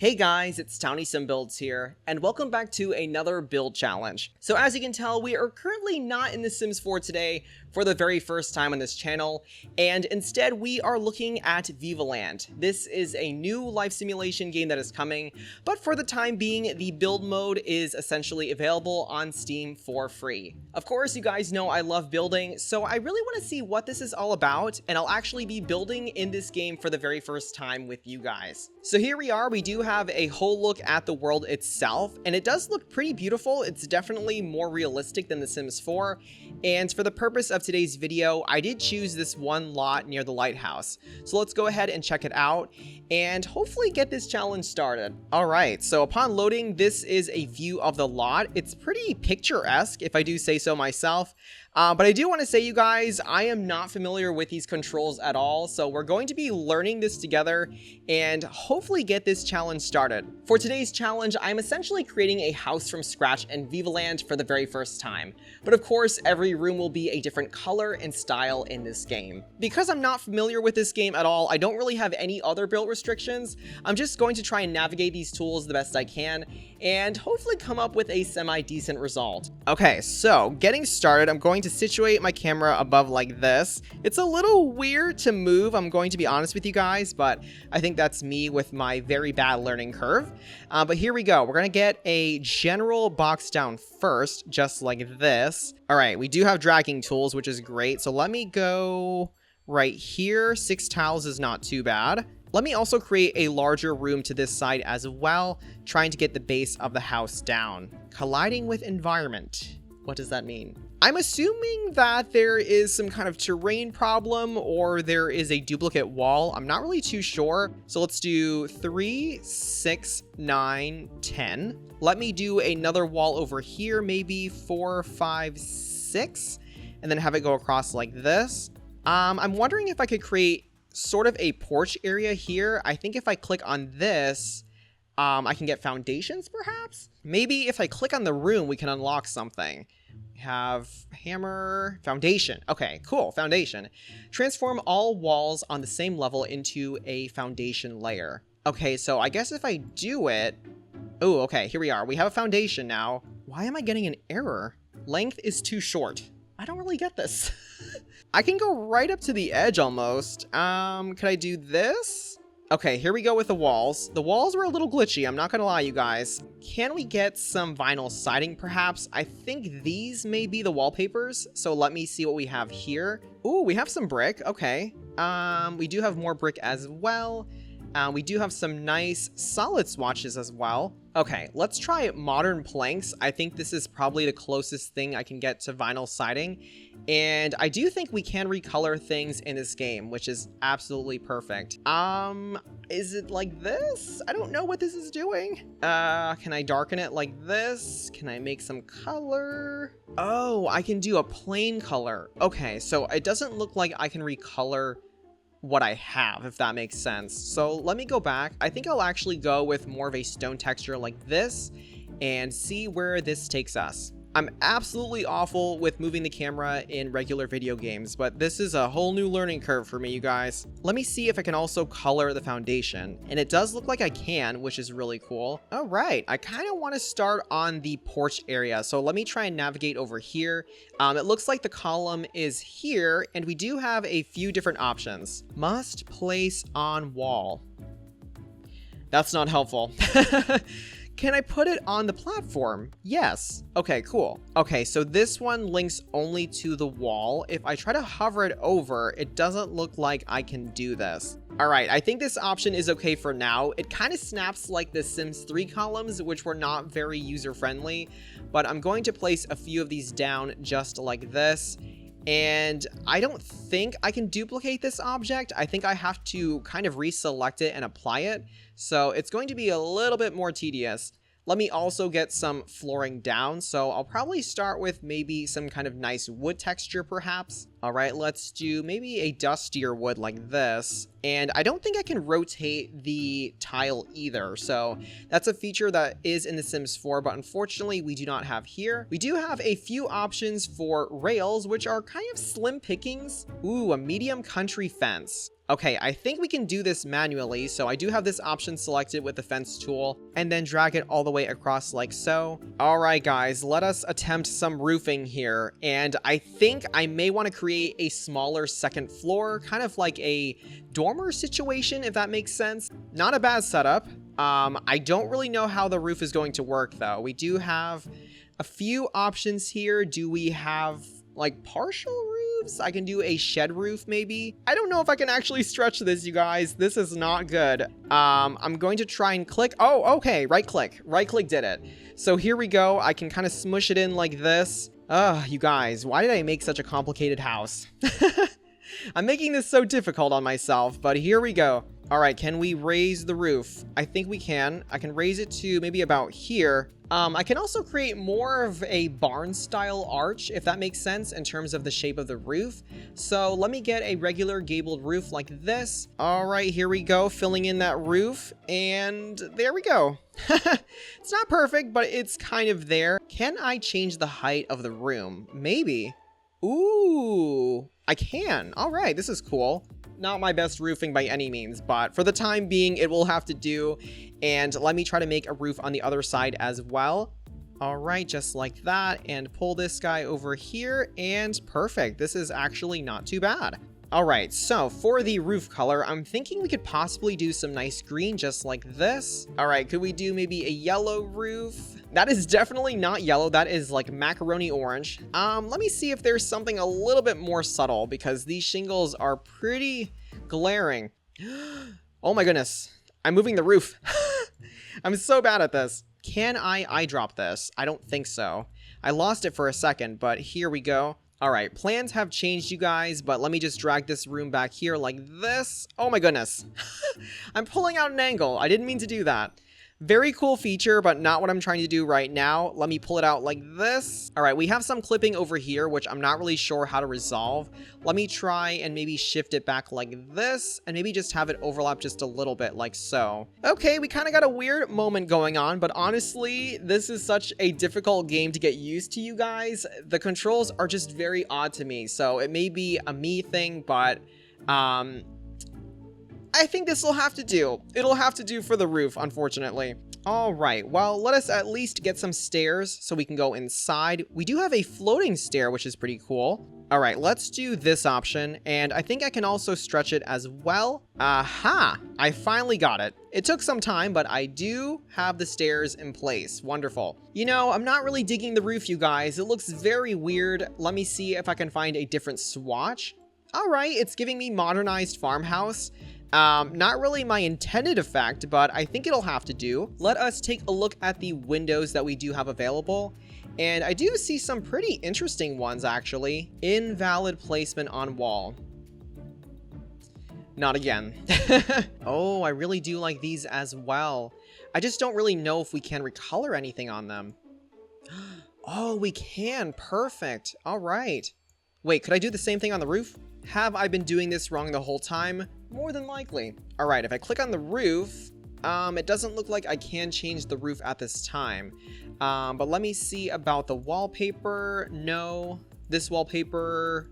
Hey guys, it's 𝗧𝗛𝗡𝗏𝗡𝗚 here, and welcome back to another build challenge. So as you can tell, we are currently not in The Sims 4 today for the very first time on this channel, and instead we are looking at Vivaland. This is a new life simulation game that is coming, but for the time being, the build mode is essentially available on Steam for free. Of course, you guys know I love building, so I really want to see what this is all about, and I'll actually be building in this game for the very first time with you guys. So here we are, we do have a whole look at the world itself, and it does look pretty beautiful. It's definitely more realistic than The Sims 4, and for the purpose of today's video, I did choose this one lot near the lighthouse. So let's go ahead and check it out, and hopefully get this challenge started. Alright, so upon loading, this is a view of the lot. It's pretty picturesque, if I do say so myself. But I do want to say, you guys, I am not familiar with these controls at all, so we're going to be learning this together and hopefully get this challenge started. For today's challenge, I'm essentially creating a house from scratch in Vivaland for the very first time. But of course, every room will be a different color and style in this game. Because I'm not familiar with this game at all, I don't really have any other build restrictions. I'm just going to try and navigate these tools the best I can and hopefully come up with a semi-decent result. Okay, so getting started, I'm going to situate my camera above like this. It's a little weird to move, I'm going to be honest with you guys, but I think that's me with my very bad learning curve. But here we go. We're going to get a general box down first, just like this. All right, we do have dragging tools, which is great. So let me go right here. 6 tiles is not too bad. Let me also create a larger room to this side as well, trying to get the base of the house down. Colliding with environment. What does that mean? I'm assuming that there is some kind of terrain problem or there is a duplicate wall. I'm not really too sure. So let's do 3, 6, 9, 10. Let me do another wall over here, maybe 4, 5, 6, and then have it go across like this. I'm wondering if I could create sort of a porch area here. I think if I click on this, I can get foundations perhaps? Maybe if I click on the room, we can unlock something. We have hammer, foundation. Okay, cool, foundation. Transform all walls on the same level into a foundation layer. Okay, so I guess if I do it... Oh, okay, here we are. We have a foundation now. Why am I getting an error? Length is too short. I don't really get this. I can go right up to the edge almost. Could I do this? Okay, here we go with the walls. The walls were a little glitchy, I'm not gonna lie, you guys. Can we get some vinyl siding, perhaps? I think these may be the wallpapers, so let me see what we have here. Ooh, we have some brick, okay. We do have more brick as well. We do have some nice solid swatches as well. Okay, let's try modern planks. I think this is probably the closest thing I can get to vinyl siding. And I do think we can recolor things in this game, which is absolutely perfect. Is it like this? I don't know what this is doing. Can I darken it like this? Can I make some color? Oh, I can do a plain color. Okay, so it doesn't look like I can recolor what I have, if that makes sense. So let me go back. I think I'll actually go with more of a stone texture like this and see where this takes us. I'm absolutely awful with moving the camera in regular video games, but this is a whole new learning curve for me, you guys. Let me see if I can also color the foundation, and it does look like I can, which is really cool. All right, I kind of want to start on the porch area, so let me try and navigate over here. It looks like the column is here, and we do have a few different options. Must place on wall. That's not helpful. Can I put it on the platform? Yes. Okay, cool. Okay, so this one links only to the wall. If I try to hover it over, it doesn't look like I can do this. All right, I think this option is okay for now. It kind of snaps like the Sims 3 columns, which were not very user-friendly, but I'm going to place a few of these down just like this. And I don't think I can duplicate this object. I think I have to kind of reselect it and apply it. So it's going to be a little bit more tedious. Let me also get some flooring down. So I'll probably start with maybe some kind of nice wood texture, perhaps. All right, let's do maybe a dustier wood like this. And I don't think I can rotate the tile either. So that's a feature that is in The Sims 4, but unfortunately we do not have here. We do have a few options for rails, which are kind of slim pickings. Ooh, a medium country fence. Okay, I think we can do this manually, so I do have this option selected with the fence tool, and then drag it all the way across like so. Alright guys, let us attempt some roofing here, and I think I may want to create a smaller second floor, kind of like a dormer situation, if that makes sense. Not a bad setup. I don't really know how the roof is going to work though. We do have a few options here. Do we have like partial roofs? I can do a shed roof maybe. I don't know if I can actually stretch this, you guys. This is not good. I'm going to try and click. Oh, okay, right click did it. So here we go. I can kind of smush it in like this. You guys, why did I make such a complicated house? I'm making this so difficult on myself, but here we go. All right, can we raise the roof? I think we can. I can raise it to maybe about here. I can also create more of a barn style arch, if that makes sense in terms of the shape of the roof. So let me get a regular gabled roof like this. All right, here we go, filling in that roof, and there we go. It's not perfect, but it's kind of there. Can I change the height of the room? Maybe. Ooh, I can. All right, this is cool. Not my best roofing by any means, but for the time being, it will have to do. And let me try to make a roof on the other side as well. All right, just like that, and pull this guy over here, and perfect. This is actually not too bad. All right, so for the roof color, I'm thinking we could possibly do some nice green just like this. All right, could we do maybe a yellow roof? That is definitely not yellow. That is like macaroni orange. Let me see if there's something a little bit more subtle because these shingles are pretty glaring. Oh my goodness. I'm moving the roof. I'm so bad at this. Can I eyedrop this? I don't think so. I lost it for a second, but here we go. All right, plans have changed, you guys, but let me just drag this room back here like this. Oh my goodness. I'm pulling out an angle. I didn't mean to do that. Very cool feature, but not what I'm trying to do right now. Let me pull it out like this. All right, we have some clipping over here, which I'm not really sure how to resolve. Let me try and maybe shift it back like this, and maybe just have it overlap just a little bit like so. Okay, we kind of got a weird moment going on, but honestly, this is such a difficult game to get used to, you guys. The controls are just very odd to me, so it may be a me thing, but I think this will have to do. It'll have to do for the roof, unfortunately. All right, well, let us at least get some stairs so we can go inside. We do have a floating stair, which is pretty cool. All right, let's do this option, and I think I can also stretch it as well. Aha! I finally got it. It took some time, but I do have the stairs in place. Wonderful. You know, I'm not really digging the roof, you guys. It looks very weird. Let me see if I can find a different swatch. All right, it's giving me modernized farmhouse. Not really my intended effect, but I think it'll have to do. Let us take a look at the windows that we do have available. And I do see some pretty interesting ones, actually. Invalid placement on wall. Not again. Oh, I really do like these as well. I just don't really know if we can recolor anything on them. Oh, we can. Perfect. All right. Wait, could I do the same thing on the roof? Have I been doing this wrong the whole time? More than likely. All right, if I click on the roof, it doesn't look like I can change the roof at this time. But let me see about the wallpaper. No, this wallpaper,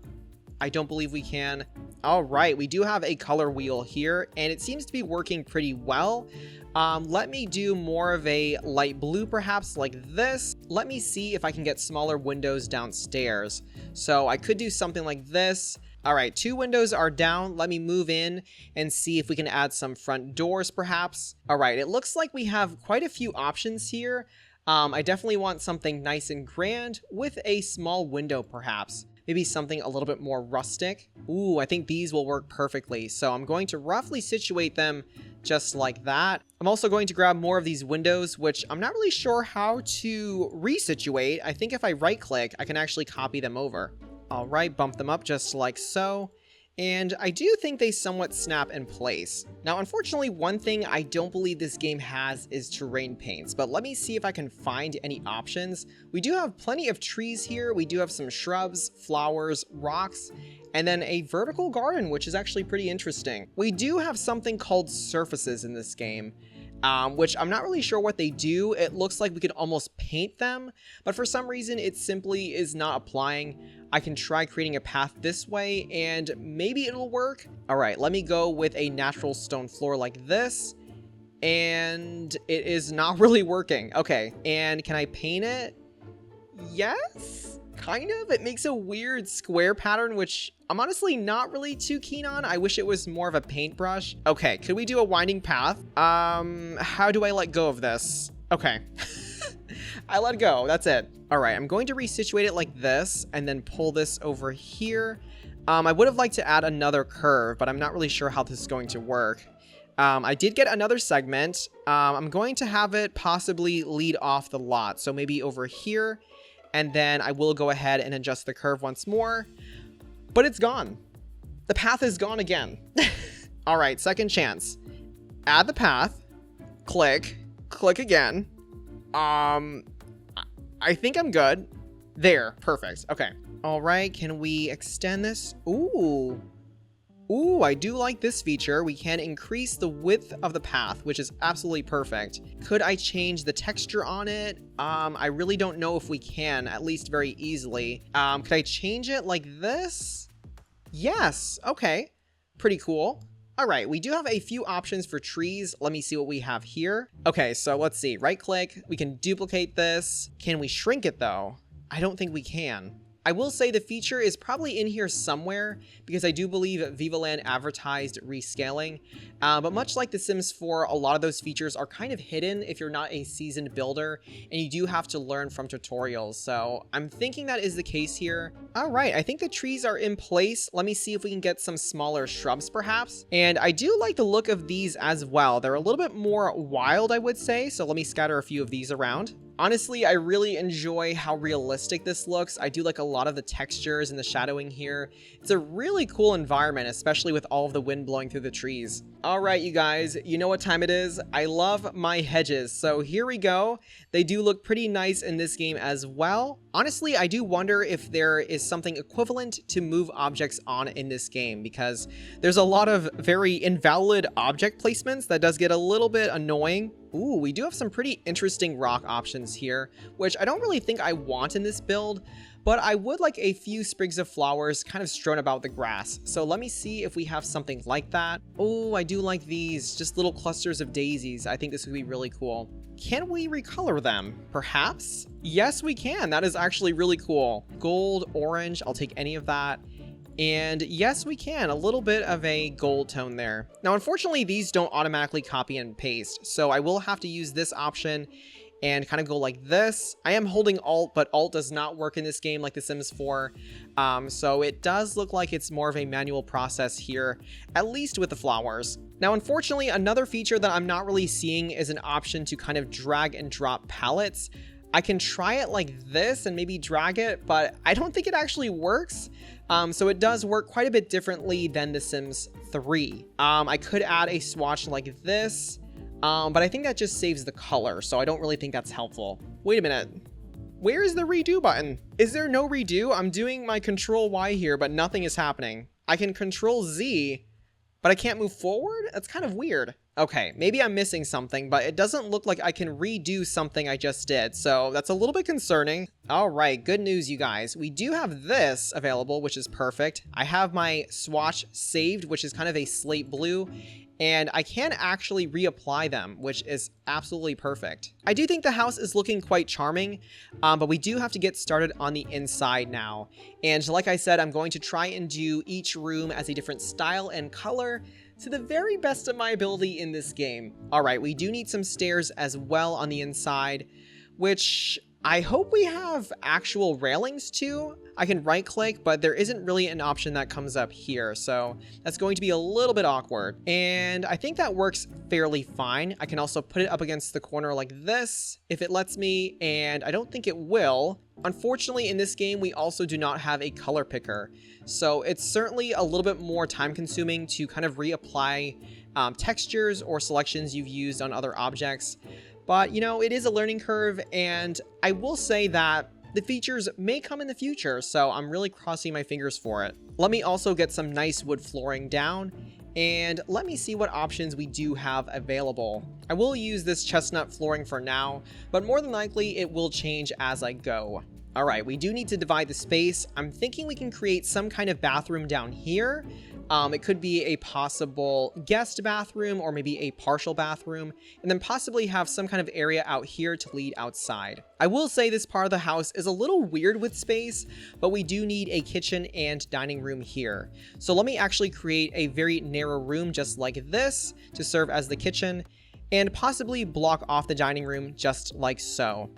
I don't believe we can. All right, we do have a color wheel here, and it seems to be working pretty well. Let me do more of a light blue, perhaps like this. Let me see if I can get smaller windows downstairs. So I could do something like this. All right, 2 windows are down. Let me move in and see if we can add some front doors, perhaps. All right, it looks like we have quite a few options here. I definitely want something nice and grand with a small window, perhaps. Maybe something a little bit more rustic. Ooh, I think these will work perfectly. So I'm going to roughly situate them just like that. I'm also going to grab more of these windows, which I'm not really sure how to resituate. I think if I right click, I can actually copy them over. All right, bump them up just like so. And I do think they somewhat snap in place. Now, unfortunately, one thing I don't believe this game has is terrain paints, but let me see if I can find any options. We do have plenty of trees here. We do have some shrubs, flowers, rocks, and then a vertical garden, which is actually pretty interesting. We do have something called surfaces in this game. which I'm not really sure what they do. It looks like we could almost paint them, but for some reason it simply is not applying. I can try creating a path this way and maybe it'll work. All right, let me go with a natural stone floor like this. And it is not really working. Okay, and can I paint it? Yes, kind of. It makes a weird square pattern, which I'm honestly not really too keen on. I wish it was more of a paintbrush. Okay, could we do a winding path? How do I let go of this? Okay. I let go, that's it. All right, I'm going to resituate it like this and then pull this over here. I would have liked to add another curve, but I'm not really sure how this is going to work. I did get another segment. I'm going to have it possibly lead off the lot. So maybe over here, and then I will go ahead and adjust the curve once more, but it's gone. The path is gone again. All right, second chance. Add the path, click again. I think I'm good. There, perfect. Okay. All right, can we extend this? Ooh, I do like this feature. We can increase the width of the path, which is absolutely perfect. Could I change the texture on it? I really don't know if we can, at least very easily. Could I change it like this? Yes, okay, pretty cool. All right, we do have a few options for trees. Let me see what we have here. Okay, so let's see, right click, we can duplicate this. Can we shrink it though? I don't think we can. I will say the feature is probably in here somewhere because I do believe Vivaland advertised rescaling, but much like The Sims 4, a lot of those features are kind of hidden if you're not a seasoned builder and you do have to learn from tutorials, so I'm thinking that is the case here. All right, I think the trees are in place. Let me see if we can get some smaller shrubs perhaps, and I do like the look of these as well. They're a little bit more wild, I would say, so let me scatter a few of these around. Honestly, I really enjoy how realistic this looks. I do like a lot of the textures and the shadowing here. It's a really cool environment, especially with all of the wind blowing through the trees. All right, you guys, you know what time it is. I love my hedges, so here we go. They do look pretty nice in this game as well. Honestly, I do wonder if there is something equivalent to move objects on in this game, because there's a lot of very invalid object placements that does get a little bit annoying. Ooh, we do have some pretty interesting rock options here, which I don't really think I want in this build, but I would like a few sprigs of flowers kind of strewn about the grass. So let me see if we have something like that. Oh, I do like these, just little clusters of daisies. I think this would be really cool. Can we recolor them? Perhaps? Yes, we can. That is actually really cool. Gold, orange, I'll take any of that. And yes, we can. A little bit of a gold tone there. Now, unfortunately, these don't automatically copy and paste, so I will have to use this option and kind of go like this. I am holding Alt, but Alt does not work in this game like The Sims 4. So it does look like it's more of a manual process here, at least with the flowers. Now, unfortunately, another feature that I'm not really seeing is an option to kind of drag and drop palettes. I can try it like this and maybe drag it, but I don't think it actually works. So it does work quite a bit differently than The Sims 3. I could add a swatch like this, but I think that just saves the color, so I don't really think that's helpful. Wait a minute. Where is the redo button? Is there no redo? I'm doing my Control Y here, but nothing is happening. I can Control Z, but I can't move forward? That's kind of weird. Okay, maybe I'm missing something, but it doesn't look like I can redo something I just did, so that's a little bit concerning. All right, good news, you guys. We do have this available, which is perfect. I have my swatch saved, which is kind of a slate blue, and I can actually reapply them, which is absolutely perfect. I do think the house is looking quite charming, but we do have to get started on the inside now. And like I said, I'm going to try and do each room as a different style and color to the very best of my ability in this game. All right, we do need some stairs as well on the inside, which I hope we have actual railings too. I can right click, but there isn't really an option that comes up here, so that's going to be a little bit awkward. And I think that works fairly fine. I can also put it up against the corner like this if it lets me, and I don't think it will. Unfortunately, in this game, we also do not have a color picker, so it's certainly a little bit more time consuming to kind of reapply textures or selections you've used on other objects. But, you know, it is a learning curve, and I will say that the features may come in the future, so I'm really crossing my fingers for it. Let me also get some nice wood flooring down, And let me see what options we do have available. I will use this chestnut flooring for now, but more than likely it will change as I go. All right, we do need to divide the space. I'm thinking we can create some kind of bathroom down here. It could be a possible guest bathroom or maybe a partial bathroom, and then possibly have some kind of area out here to lead outside. I will say this part of the house is a little weird with space, but we do need a kitchen and dining room here. So let me actually create a very narrow room just like this to serve as the kitchen, and possibly block off the dining room just like so.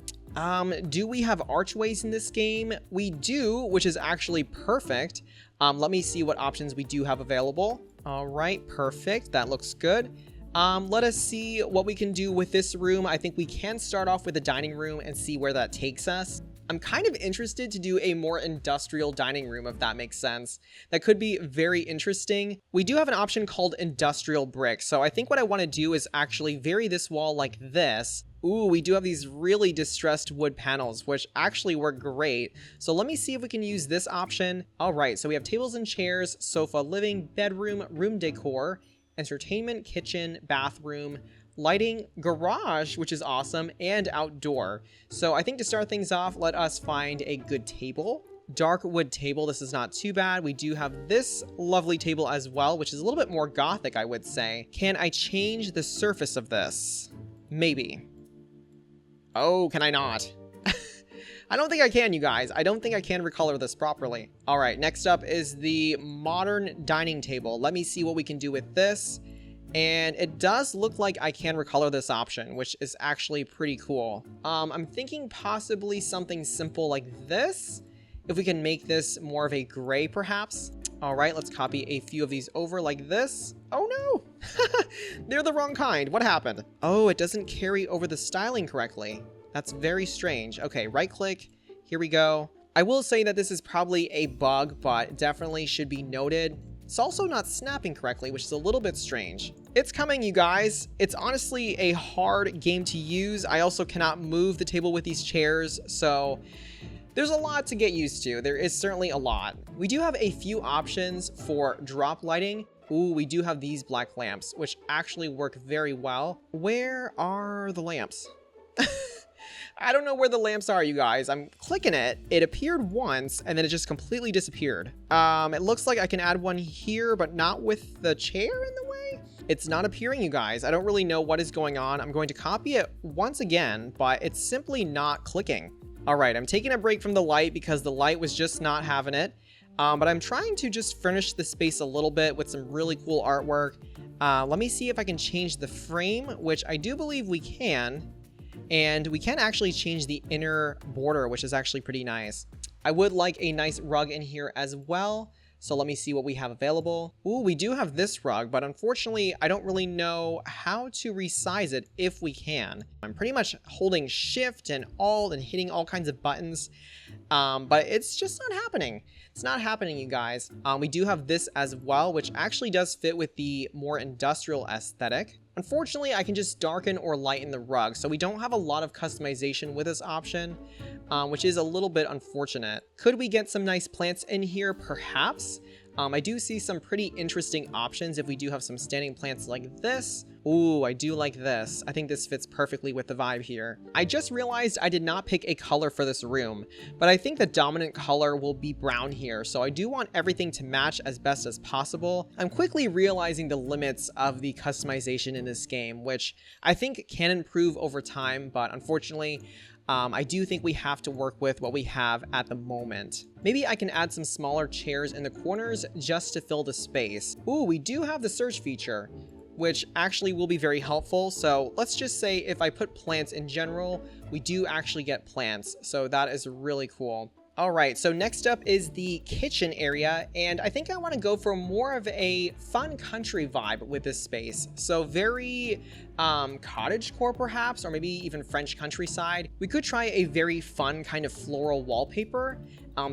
Do we have archways in this game? We do, which is actually perfect. Let me see what options we do have available. All right, perfect. That looks good. Let us see what we can do with this room. I think we can start off with the dining room and see where that takes us. I'm kind of interested to do a more industrial dining room, if that makes sense. That could be very interesting. We do have an option called industrial brick. So I think what I want to do is actually vary this wall like this. Ooh, we do have these really distressed wood panels, which actually work great. So let me see if we can use this option. All right, so we have tables and chairs, sofa, living, bedroom, room decor, entertainment, kitchen, bathroom, lighting, garage, which is awesome, and outdoor. So I think to start things off, let us find a good table. Dark wood table, this is not too bad. We do have this lovely table as well, which is a little bit more gothic, I would say. Can I change the surface of this? Maybe. Oh, can I not? I don't think I can, you guys. I don't think I can recolor this properly. All right, next up is the modern dining table. Let me see what we can do with this. And it does look like I can recolor this option, which is actually pretty cool. I'm thinking possibly something simple like this. If we can make this more of a gray, perhaps. All right, let's copy a few of these over like this. Oh no, they're the wrong kind. What happened? Oh, it doesn't carry over the styling correctly. That's very strange. Okay, right click. Here we go. I will say that this is probably a bug, but definitely should be noted. It's also not snapping correctly, which is a little bit strange. It's coming, you guys. It's honestly a hard game to use. I also cannot move the table with these chairs, so there's a lot to get used to. There is certainly a lot. We do have a few options for drop lighting. Ooh, we do have these black lamps, which actually work very well. Where are the lamps? I don't know where the lamps are, you guys. I'm clicking it. It appeared once, and then it just completely disappeared. It looks like I can add one here, but not with the chair in the way. It's not appearing, you guys. I don't really know what is going on. I'm going to copy it once again, but it's simply not clicking. All right, I'm taking a break from the light because the light was just not having it. But I'm trying to just furnish the space a little bit with some really cool artwork. Let me see if I can change the frame, which I do believe we can. And we can actually change the inner border, which is actually pretty nice. I would like a nice rug in here as well. So let me see what we have available. Ooh, we do have this rug, but unfortunately, I don't really know how to resize it if we can. I'm pretty much holding Shift and Alt and hitting all kinds of buttons, but it's just not happening. It's not happening, you guys. We do have this as well, which actually does fit with the more industrial aesthetic. Unfortunately, I can just darken or lighten the rug, so we don't have a lot of customization with this option, which is a little bit unfortunate. Could we get some nice plants in here? Perhaps. I do see some pretty interesting options if we do have some standing plants like this. Ooh, I do like this. I think this fits perfectly with the vibe here. I just realized I did not pick a color for this room, but I think the dominant color will be brown here, so I do want everything to match as best as possible. I'm quickly realizing the limits of the customization in this game, which I think can improve over time, but unfortunately, I do think we have to work with what we have at the moment. Maybe I can add some smaller chairs in the corners just to fill the space. Ooh, we do have the search feature, which actually will be very helpful. So let's just say if I put plants in general, we do actually get plants. So that is really cool. All right, so next up is the kitchen area, and I think I want to go for more of a fun country vibe with this space. So very cottagecore perhaps, or maybe even French countryside. We could try a very fun kind of floral wallpaper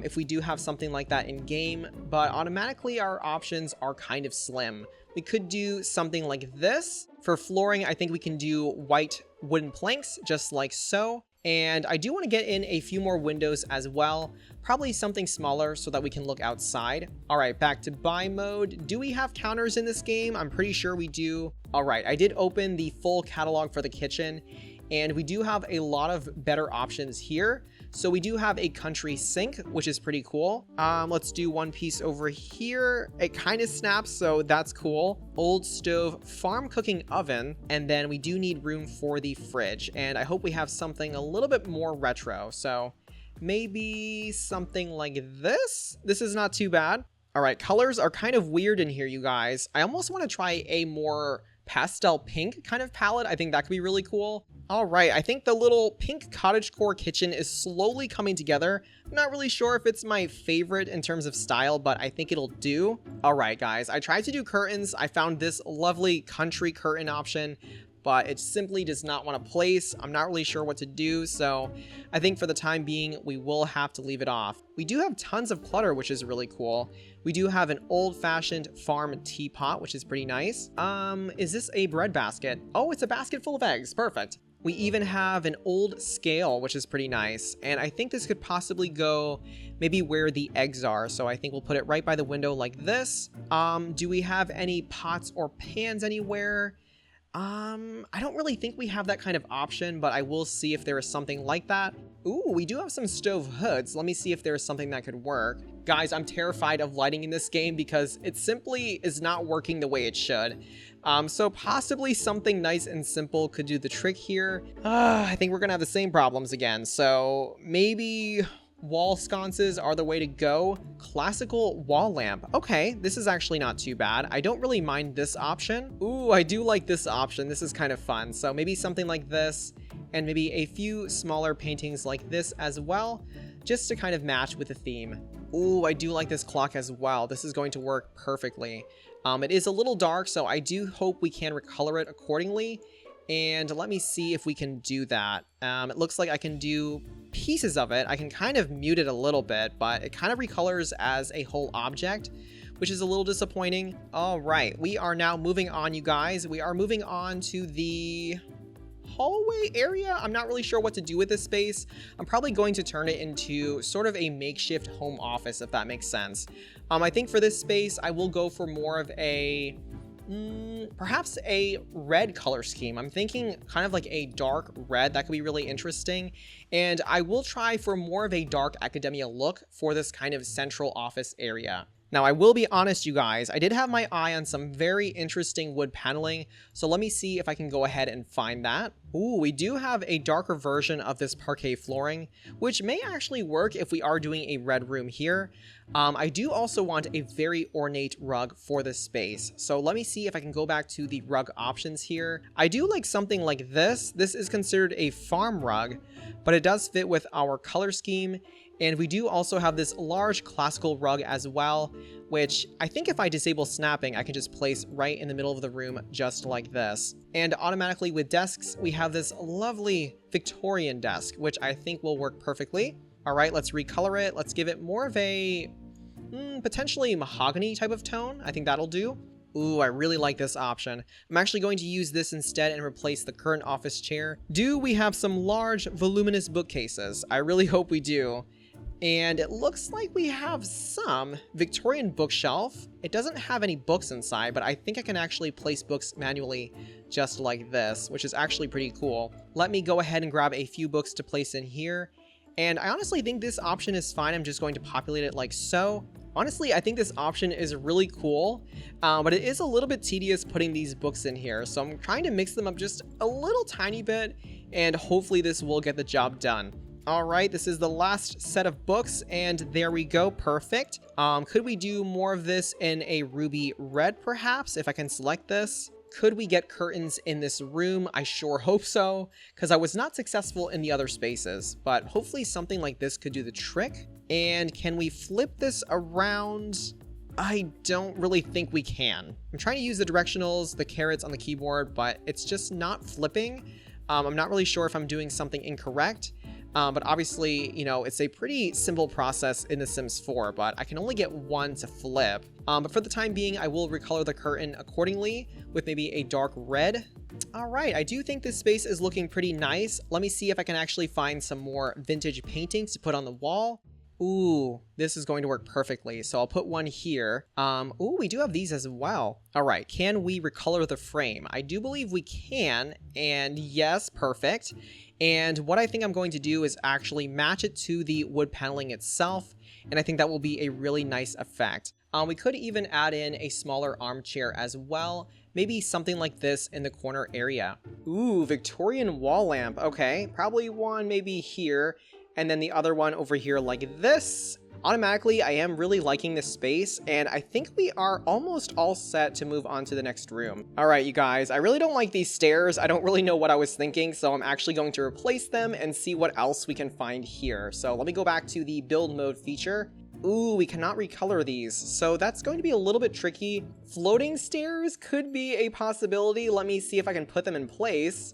if we do have something like that in game, but automatically our options are kind of slim. We could do something like this. For flooring, I think we can do white wooden planks, just like so. And I do want to get in a few more windows as well, probably something smaller so that we can look outside. All right, back to buy mode. Do we have counters in this game? I'm pretty sure we do. All right, I did open the full catalog for the kitchen, and we do have a lot of better options here. So we do have a country sink, which is pretty cool. Let's do one piece over here. It kind of snaps, so that's cool. Old stove farm cooking oven. And then we do need room for the fridge. And I hope we have something a little bit more retro. So maybe something like this. This is not too bad. All right, colors are kind of weird in here, you guys. I almost want to try a more pastel pink kind of palette. I think that could be really cool. All right, I think the little pink cottagecore kitchen is slowly coming together. I'm not really sure if it's my favorite in terms of style, but I think it'll do. All right, guys, I tried to do curtains. I found this lovely country curtain option, but it simply does not want to place. I'm not really sure what to do, so I think for the time being, we will have to leave it off. We do have tons of clutter, which is really cool. We do have an old-fashioned farm teapot, which is pretty nice. Is this a bread basket? Oh, it's a basket full of eggs. Perfect. We even have an old scale, which is pretty nice. And I think this could possibly go maybe where the eggs are. So I think we'll put it right by the window like this. Do we have any pots or pans anywhere? I don't really think we have that kind of option, but I will see if there is something like that. Ooh, we do have some stove hoods. Let me see if there is something that could work. Guys, I'm terrified of lighting in this game because it simply is not working the way it should. So possibly something nice and simple could do the trick here. I think we're gonna have the same problems again. So maybe wall sconces are the way to go. Classical wall lamp. Okay, this is actually not too bad. I don't really mind this option. Ooh, I do like this option. This is kind of fun. So maybe something like this, and maybe a few smaller paintings like this as well, just to kind of match with the theme. Ooh, I do like this clock as well. This is going to work perfectly. It is a little dark, so I do hope we can recolor it accordingly. And let me see if we can do that. It looks like I can do pieces of it. I can kind of mute it a little bit, but it kind of recolors as a whole object, which is a little disappointing. All right, we are now moving on, you guys. We are moving on to the hallway area. I'm not really sure what to do with this space. I'm probably going to turn it into sort of a makeshift home office, if that makes sense. I think for this space, I will go for more of a perhaps a red color scheme. I'm thinking kind of like a dark red. That could be really interesting. And I will try for more of a dark academia look for this kind of central office area. Now, I will be honest, you guys, I did have my eye on some very interesting wood paneling, so let me see if I can go ahead and find that. Ooh, we do have a darker version of this parquet flooring, which may actually work if we are doing a red room here. I do also want a very ornate rug for this space, so let me see if I can go back to the rug options here. I do like something like this. This is considered a farm rug, but it does fit with our color scheme. And we do also have this large classical rug as well, which I think if I disable snapping, I can just place right in the middle of the room just like this. And automatically with desks, we have this lovely Victorian desk, which I think will work perfectly. All right, let's recolor it. Let's give it more of a potentially mahogany type of tone. I think that'll do. Ooh, I really like this option. I'm actually going to use this instead and replace the current office chair. Do we have some large, voluminous bookcases? I really hope we do. And it looks like we have some Victorian bookshelf. It doesn't have any books inside, but I think I can actually place books manually just like this, which is actually pretty cool. Let me go ahead and grab a few books to place in here. And I honestly think this option is fine. I'm just going to populate it like so. Honestly, I think this option is really cool, but it is a little bit tedious putting these books in here. So I'm trying to mix them up just a little tiny bit, and hopefully this will get the job done. All right, this is the last set of books, and there we go. Perfect. Could we do more of this in a ruby red, perhaps, if I can select this? Could we get curtains in this room? I sure hope so, because I was not successful in the other spaces, but hopefully something like this could do the trick. And can we flip this around? I don't really think we can. I'm trying to use the directionals, the carrots on the keyboard, but it's just not flipping. I'm not really sure if I'm doing something incorrect. But obviously, you know, it's a pretty simple process in The Sims 4, but I can only get one to flip. But for the time being, I will recolor the curtain accordingly with maybe a dark red. All right, I do think this space is looking pretty nice. Let me see if I can actually find some more vintage paintings to put on the wall. Ooh, this is going to work perfectly. So I'll put one here. Ooh, we do have these as well. All right, can we recolor the frame? I do believe we can, and yes, perfect. And what I think I'm going to do is actually match it to the wood paneling itself, and I think that will be a really nice effect. We could even add in a smaller armchair as well, maybe something like this in the corner area. Ooh, Victorian wall lamp. Okay, probably one maybe here, and then the other one over here like this. Automatically, I am really liking this space, and I think we are almost all set to move on to the next room. All right, you guys, I really don't like these stairs. I don't really know what I was thinking, so I'm actually going to replace them and see what else we can find here. So let me go back to the build mode feature. Ooh, we cannot recolor these, so that's going to be a little bit tricky. Floating stairs could be a possibility. Let me see if I can put them in place.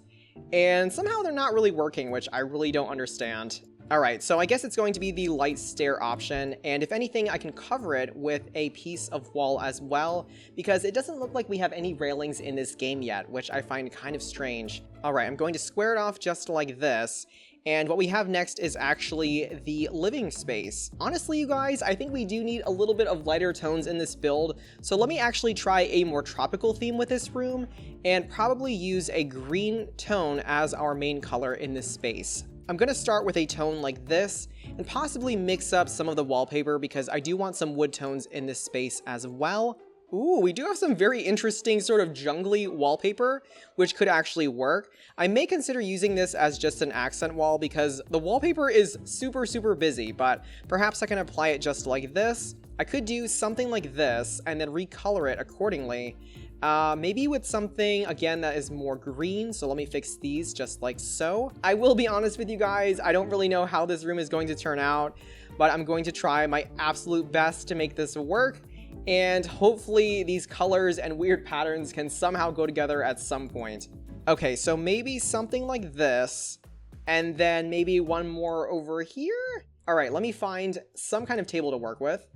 And somehow they're not really working, which I really don't understand. All right, so I guess it's going to be the light stair option, and if anything, I can cover it with a piece of wall as well, because it doesn't look like we have any railings in this game yet, which I find kind of strange. All right, I'm going to square it off just like this, and what we have next is actually the living space. Honestly, you guys, I think we do need a little bit of lighter tones in this build, so let me actually try a more tropical theme with this room, and probably use a green tone as our main color in this space. I'm going to start with a tone like this and possibly mix up some of the wallpaper because I do want some wood tones in this space as well. Ooh, we do have some very interesting sort of jungly wallpaper, which could actually work. I may consider using this as just an accent wall because the wallpaper is super busy, but perhaps I can apply it just like this. I could do something like this and then recolor it accordingly. Maybe with something, again, that is more green. So let me fix these just like so. I will be honest with you guys, I don't really know how this room is going to turn out, but I'm going to try my absolute best to make this work. And hopefully these colors and weird patterns can somehow go together at some point. Okay, so maybe something like this, and then maybe one more over here. All right, let me find some kind of table to work with,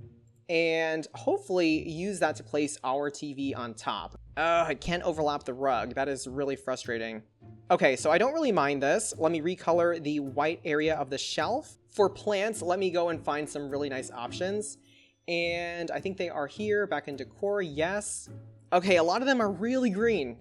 and hopefully use that to place our TV on top. I can't overlap the rug. That is really frustrating. Okay, so I don't really mind this. Let me recolor the white area of the shelf. For plants, let me go and find some really nice options. And I think they are here, back in decor, yes. Okay, a lot of them are really green.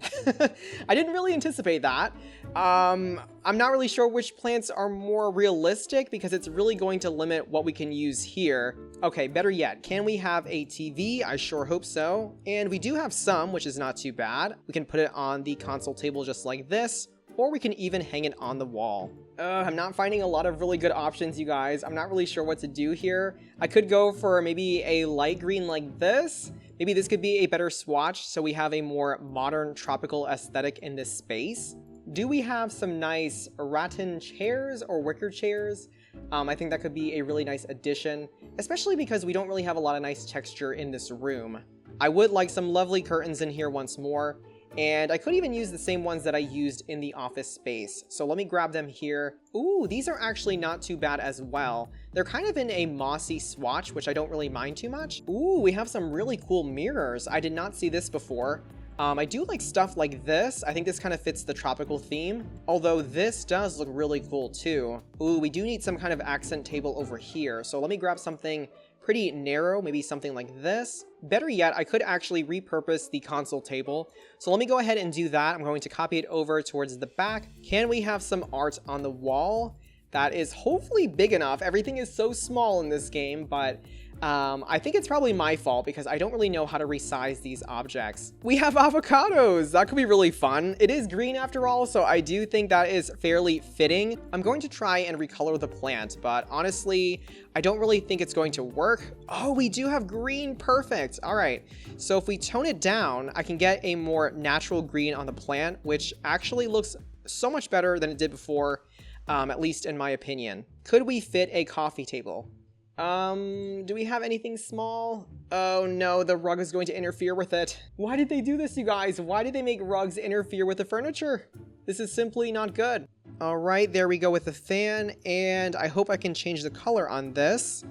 I didn't really anticipate that. I'm not really sure which plants are more realistic because it's really going to limit what we can use here. Okay, better yet, can we have a TV? I sure hope so. And we do have some, which is not too bad. We can put it on the console table just like this, or we can even hang it on the wall. I'm not finding a lot of really good options, you guys. I'm not really sure what to do here. I could go for maybe a light green like this. Maybe this could be a better swatch so we have a more modern tropical aesthetic in this space. Do we have some nice rattan chairs or wicker chairs? I think that could be a really nice addition, especially because we don't really have a lot of nice texture in this room. I would like some lovely curtains in here once more. And I could even use the same ones that I used in the office space. So let me grab them here. Ooh, these are actually not too bad as well. They're kind of in a mossy swatch, which I don't really mind too much. Ooh, we have some really cool mirrors. I did not see this before. I do like stuff like this. I think this kind of fits the tropical theme, although this does look really cool too. Ooh, we do need some kind of accent table over here. So let me grab something pretty narrow, maybe something like this. Better yet, I could actually repurpose the console table. So let me go ahead and do that. I'm going to copy it over towards the back. Can we have some art on the wall that is hopefully big enough? Everything is so small in this game, but I think it's probably my fault because I don't really know how to resize these objects. We have avocados. That could be really fun. It is green after all, so I do think that is fairly fitting. I'm going to try and recolor the plant, but honestly, I don't really think it's going to work. Oh, we do have green. Perfect. All right. So if we tone it down, I can get a more natural green on the plant, which actually looks so much better than it did before, at least in my opinion. Could we fit a coffee table? Do we have anything small? Oh no, the rug is going to interfere with it. Why did they do this, you guys? Why did they make rugs interfere with the furniture? This is simply not good. All right, there we go with the fan, and I hope I can change the color on this.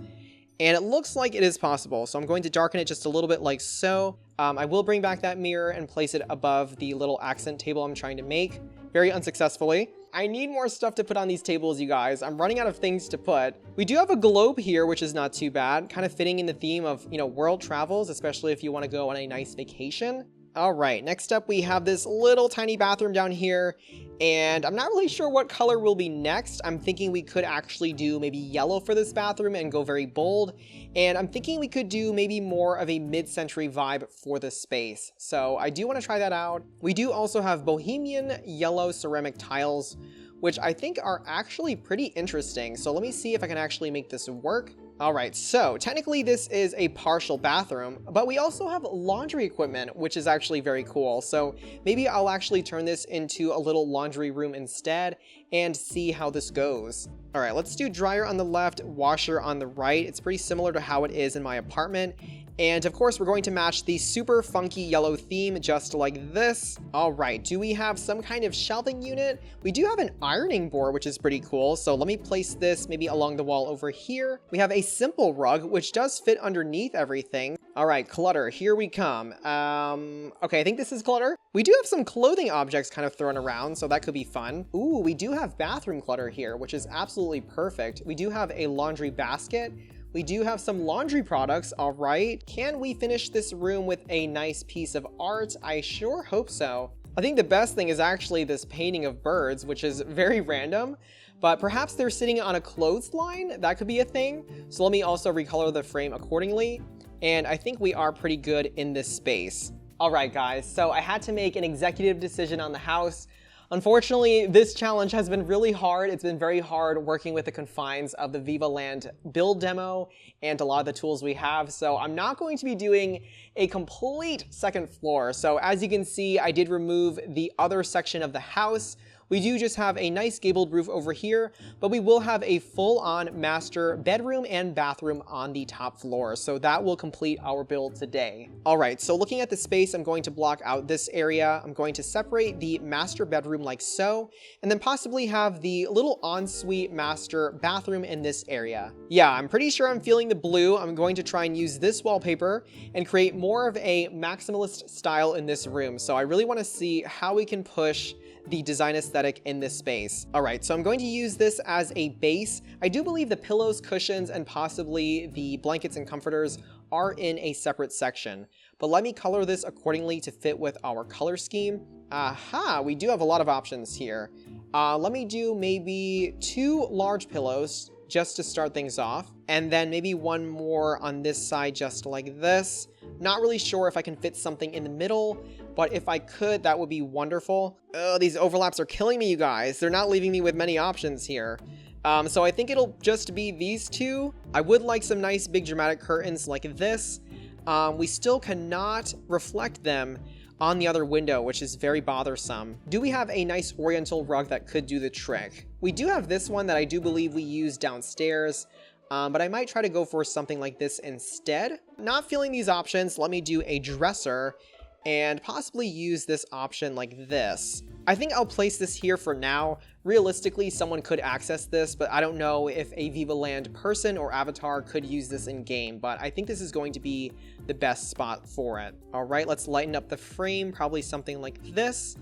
And it looks like it is possible, so I'm going to darken it just a little bit like so. I will bring back that mirror and place it above the little accent table I'm trying to make, very unsuccessfully. I need more stuff to put on these tables, you guys. I'm running out of things to put. We do have a globe here, which is not too bad, kind of fitting in the theme of, you know, world travels, especially if you want to go on a nice vacation. All right, next up we have this little tiny bathroom down here, and I'm not really sure what color will be next. I'm thinking we could actually do maybe yellow for this bathroom and go very bold, and I'm thinking we could do maybe more of a mid-century vibe for this space. So I do want to try that out. We do also have bohemian yellow ceramic tiles, which I think are actually pretty interesting. So let me see if I can actually make this work. All right, so technically this is a partial bathroom, but we also have laundry equipment, which is actually very cool. So maybe I'll actually turn this into a little laundry room instead and see how this goes. All right, let's do dryer on the left, washer on the right. It's pretty similar to how it is in my apartment. And of course, we're going to match the super funky yellow theme just like this. All right, do we have some kind of shelving unit? We do have an ironing board, which is pretty cool. So let me place this maybe along the wall over here. We have a simple rug, which does fit underneath everything. All right, clutter, here we come. Okay, I think this is clutter. We do have some clothing objects kind of thrown around, so that could be fun. Ooh, we do have bathroom clutter here, which is absolutely perfect. We do have a laundry basket. We do have some laundry products, all right. Can we finish this room with a nice piece of art? I sure hope so. I think the best thing is actually this painting of birds, which is very random, but perhaps they're sitting on a clothesline. That could be a thing. So let me also recolor the frame accordingly. And I think we are pretty good in this space. All right, guys, so I had to make an executive decision on the house. Unfortunately, this challenge has been really hard. It's been very hard working with the confines of the Vivaland build demo and a lot of the tools we have. So I'm not going to be doing a complete second floor. So as you can see, I did remove the other section of the house. We do just have a nice gabled roof over here, but we will have a full-on master bedroom and bathroom on the top floor. So that will complete our build today. All right, so looking at the space, I'm going to block out this area. I'm going to separate the master bedroom like so, and then possibly have the little ensuite master bathroom in this area. Yeah, I'm pretty sure I'm feeling the blue. I'm going to try and use this wallpaper and create more of a maximalist style in this room. So I really want to see how we can push the design aesthetic in this space. All right, so I'm going to use this as a base. I do believe the pillows, cushions, and possibly the blankets and comforters are in a separate section, but let me color this accordingly to fit with our color scheme. Aha, we do have a lot of options here. Let me do maybe 2 large pillows just to start things off, and then maybe one more on this side just like this. Not really sure if I can fit something in the middle, but if I could, that would be wonderful. Oh, these overlaps are killing me, you guys. They're not leaving me with many options here. So I think it'll just be these 2. I would like some nice big dramatic curtains like this. We still cannot reflect them on the other window, which is very bothersome. Do we have a nice oriental rug that could do the trick? We do have this one that I do believe we use downstairs, but I might try to go for something like this instead. Not feeling these options, let me do a dresser and possibly use this option like this. I think I'll place this here for now. Realistically, someone could access this, but I don't know if a Vivaland person or avatar could use this in game, but I think this is going to be the best spot for it. All right, let's lighten up the frame, probably something like this.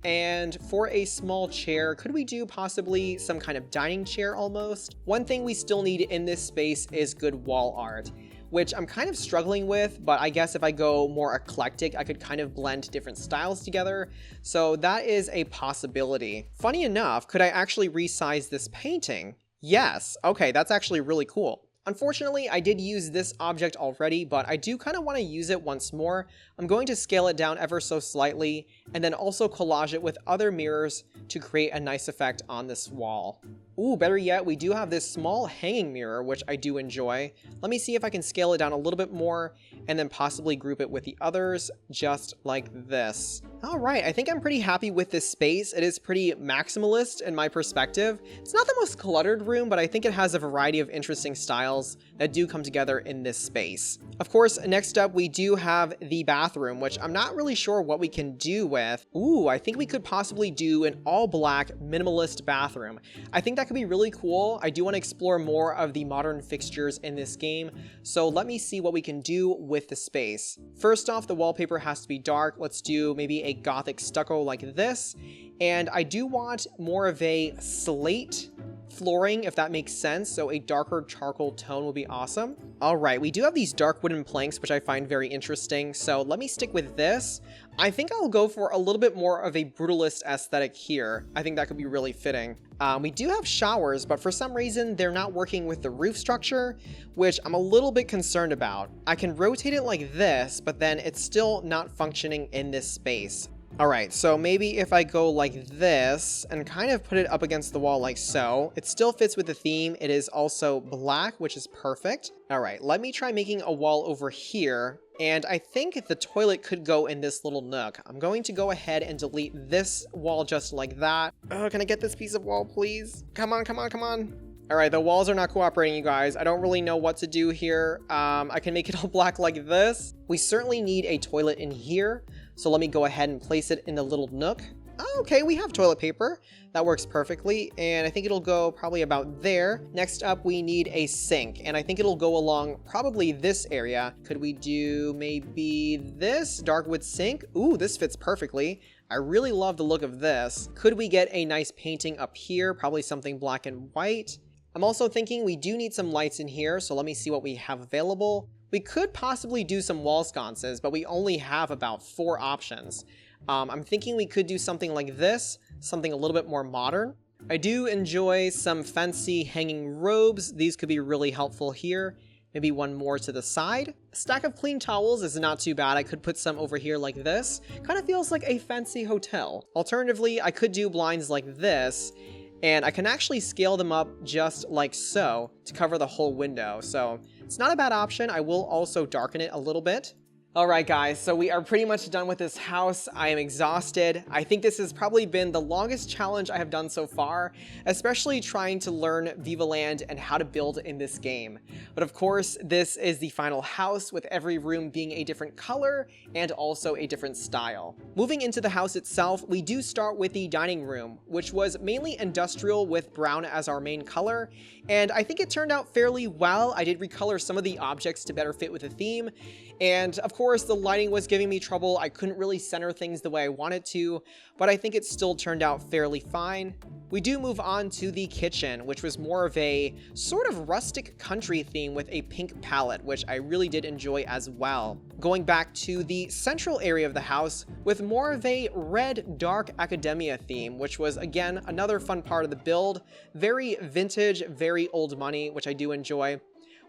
And for a small chair, could we do possibly some kind of dining chair almost? One thing we still need in this space is good wall art, which I'm kind of struggling with, but I guess if I go more eclectic, I could kind of blend different styles together. So that is a possibility. Funny enough, could I actually resize this painting? Yes, okay, that's actually really cool. Unfortunately, I did use this object already, but I do kind of want to use it once more. I'm going to scale it down ever so slightly, and then also collage it with other mirrors to create a nice effect on this wall. Ooh, better yet, we do have this small hanging mirror, which I do enjoy. Let me see if I can scale it down a little bit more, and then possibly group it with the others, just like this. All right, I think I'm pretty happy with this space. It is pretty maximalist in my perspective. It's not the most cluttered room, but I think it has a variety of interesting styles that do come together in this space. Of course, next up, we do have the bathroom, which I'm not really sure what we can do with. Ooh, I think we could possibly do an all black minimalist bathroom. I think that could be really cool. I do want to explore more of the modern fixtures in this game, so let me see what we can do with the space. First off, the wallpaper has to be dark. Let's do maybe a gothic stucco like this, and I do want more of a slate flooring, if that makes sense, so a darker charcoal tone would be awesome. All right, we do have these dark wooden planks, which I find very interesting, so let me stick with this. I think I'll go for a little bit more of a brutalist aesthetic here. I think that could be really fitting. We do have showers, but for some reason they're not working with the roof structure, which I'm a little bit concerned about. I can rotate it like this, but then it's still not functioning in this space. All right, so maybe if I go like this and kind of put it up against the wall like so, it still fits with the theme. It is also black, which is perfect. All right, let me try making a wall over here. And I think the toilet could go in this little nook. I'm going to go ahead and delete this wall just like that. Oh, can I get this piece of wall, please? Come on, come on, come on. All right, the walls are not cooperating, you guys. I don't really know what to do here. I can make it all black like this. We certainly need a toilet in here. So let me go ahead and place it in the little nook. Oh, okay, we have toilet paper. That works perfectly, and I think it'll go probably about there. Next up, we need a sink, and I think it'll go along probably this area. Could we do maybe this dark wood sink? Ooh, this fits perfectly. I really love the look of this. Could we get a nice painting up here? Probably something black and white. I'm also thinking we do need some lights in here, so let me see what we have available. We could possibly do some wall sconces, but we only have about 4 options. I'm thinking we could do something like this, something a little bit more modern. I do enjoy some fancy hanging robes. These could be really helpful here. Maybe one more to the side. A stack of clean towels is not too bad. I could put some over here like this. Kind of feels like a fancy hotel. Alternatively, I could do blinds like this, and I can actually scale them up just like so to cover the whole window. So it's not a bad option. I will also darken it a little bit. All right, guys, so we are pretty much done with this house. I am exhausted. I think this has probably been the longest challenge I have done so far, especially trying to learn Vivaland and how to build in this game. But of course, this is the final house, with every room being a different color and also a different style. Moving into the house itself, we do start with the dining room, which was mainly industrial with brown as our main color, and I think it turned out fairly well. I did recolor some of the objects to better fit with the theme, and of course the lighting was giving me trouble. I couldn't really center things the way I wanted to, but I think it still turned out fairly fine. We do move on to the kitchen, which was more of a sort of rustic country theme with a pink palette, which I really did enjoy as well. Going back to the central area of the house with more of a red dark academia theme, which was again another fun part of the build. Very vintage, very old money, which I do enjoy.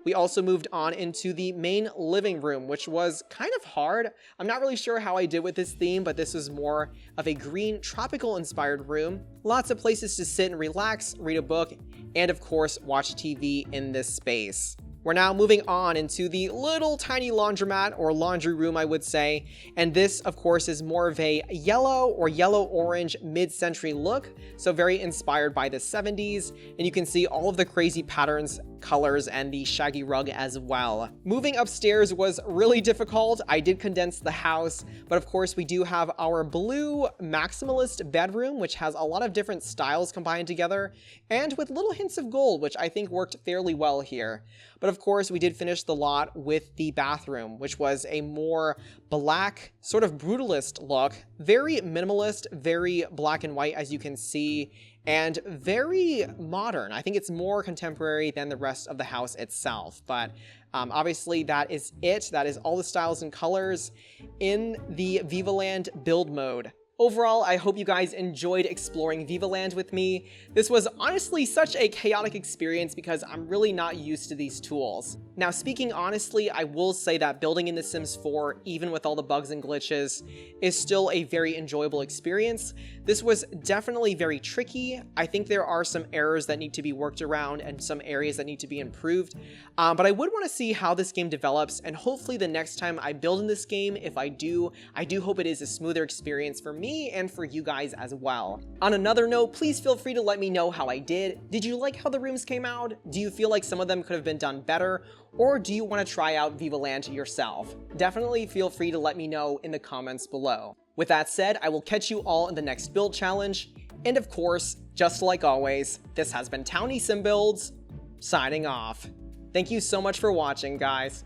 We also moved on into the main living room, which was kind of hard. I'm not really sure how I did with this theme, but this was more of a green, tropical inspired room. Lots of places to sit and relax, read a book, and of course, watch TV in this space. We're now moving on into the little tiny laundromat, or laundry room, I would say. And this, of course, is more of a yellow or yellow-orange mid-century look, so very inspired by the 70s. And you can see all of the crazy patterns, colors, and the shaggy rug as well. Moving upstairs was really difficult. I did condense the house, but of course we do have our blue maximalist bedroom, which has a lot of different styles combined together, and with little hints of gold, which I think worked fairly well here. But of course, we did finish the lot with the bathroom, which was a more black, sort of brutalist look. Very minimalist, very black and white, as you can see, and very modern. I think it's more contemporary than the rest of the house itself. But obviously, that is it. That is all the styles and colors in the Vivaland build mode. Overall, I hope you guys enjoyed exploring Vivaland with me. This was honestly such a chaotic experience because I'm really not used to these tools. Now, speaking honestly, I will say that building in The Sims 4, even with all the bugs and glitches, is still a very enjoyable experience. This was definitely very tricky. I think there are some errors that need to be worked around and some areas that need to be improved, but I would want to see how this game develops, and hopefully the next time I build in this game, if I do hope it is a smoother experience for me and for you guys as well. On another note, please feel free to let me know how I did. Did you like how the rooms came out? Do you feel like some of them could have been done better? Or do you want to try out Vivaland yourself? Definitely feel free to let me know in the comments below. With that said, I will catch you all in the next build challenge. And of course, just like always, this has been 𝗪𝗛𝗏𝗧𝗛𝗏𝗡𝗚 signing off. Thank you so much for watching, guys.